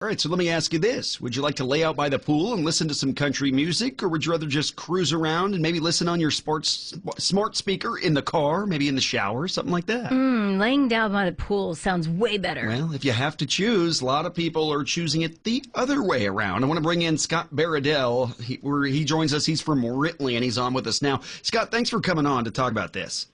All right, so let me ask you this. Would you like to lay out by the pool and listen to some country music, or would you rather just cruise around and maybe listen on your smart speaker in the car, maybe in the shower, something like that? Laying down by the pool sounds way better. Well, if you have to choose, a lot of people are choosing it the other way around. I want to bring in Scott Baradell. He joins us. He's from Rintley, and he's on with us now. Scott, thanks for coming on to talk about this.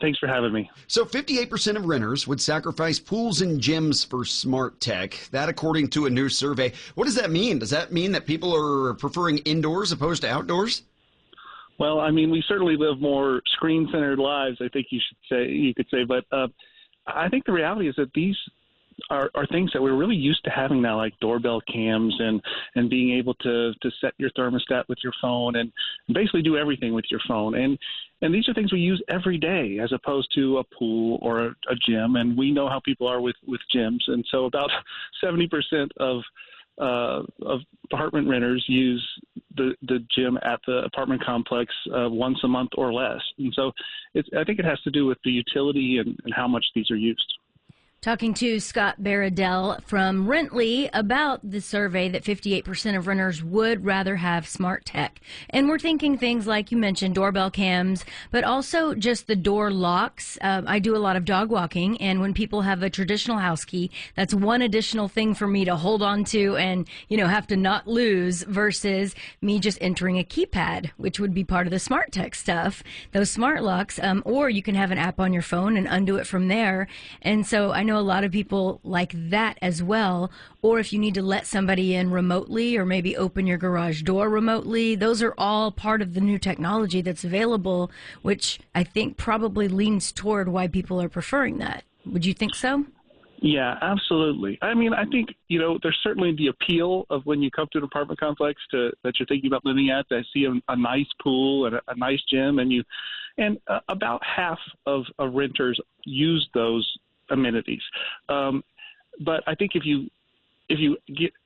Thanks for having me. So 58% of renters would sacrifice pools and gyms for smart tech. That according to a new survey. What does that mean? Does that mean that people are preferring indoors opposed to outdoors? Well, I mean, we certainly live more screen-centered lives, I think you could say. But I think the reality is that these are things that we're really used to having now, like doorbell cams and being able to set your thermostat with your phone and basically do everything with your phone. And these are things we use every day as opposed to a pool or a gym. And we know how people are with gyms. And so about 70% of apartment renters use the gym at the apartment complex once a month or less. And so I think it has to do with the utility and how much these are used. Talking to Scott Baradell from Rintley about the survey that 58% of renters would rather have smart tech. And we're thinking things like you mentioned, doorbell cams, but also just the door locks. I do a lot of dog walking, and when people have a traditional house key, that's one additional thing for me to hold on to and, have to not lose versus me just entering a keypad, which would be part of the smart tech stuff, those smart locks, or you can have an app on your phone and undo it from there. And so I know a lot of people like that as well. Or if you need to let somebody in remotely or maybe open your garage door remotely, those are all part of the new technology that's available, which I think probably leans toward why people are preferring that. Would you think so? Yeah, absolutely. I mean, I think, there's certainly the appeal of when you come to an apartment complex that you're thinking about living at, to see a nice pool and a nice gym, and about half of renters use those amenities. But I think if you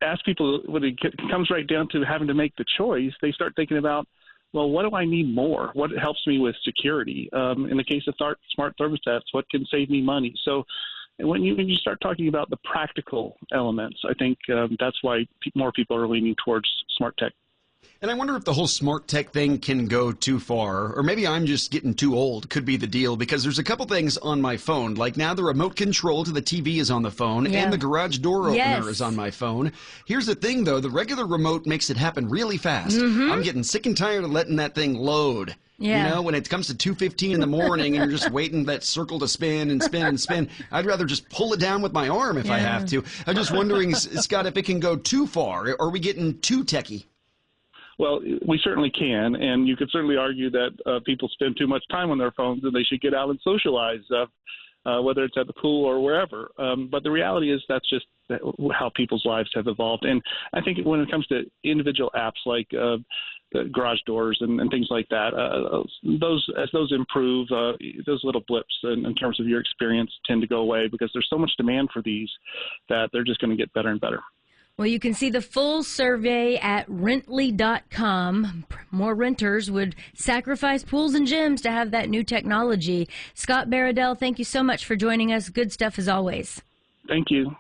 ask people, when it comes right down to having to make the choice, they start thinking about, well, what do I need more? What helps me with security? In the case of smart thermostats, what can save me money? So when you start talking about the practical elements, I think that's why more people are leaning towards smart tech. And I wonder if the whole smart tech thing can go too far, or maybe I'm just getting too old, could be the deal, because there's a couple things on my phone. Like now the remote control to the TV is on the phone, and the garage door opener is on my phone. Here's the thing, though. The regular remote makes it happen really fast. I'm getting sick and tired of letting that thing load. Yeah. When it comes to 2:15 in the morning and you're just waiting that circle to spin and spin and spin, I'd rather just pull it down with my arm if I have to. I'm just wondering, Scott, if it can go too far. Are we getting too techie? Well, we certainly can, and you could certainly argue that people spend too much time on their phones and they should get out and socialize, whether it's at the pool or wherever. But the reality is that's just how people's lives have evolved. And I think when it comes to individual apps like the garage doors and things like that, as those improve, those little blips in terms of your experience tend to go away because there's so much demand for these that they're just going to get better and better. Well, you can see the full survey at Rintley.com. More renters would sacrifice pools and gyms to have that new technology. Scott Baradell, thank you so much for joining us. Good stuff as always. Thank you.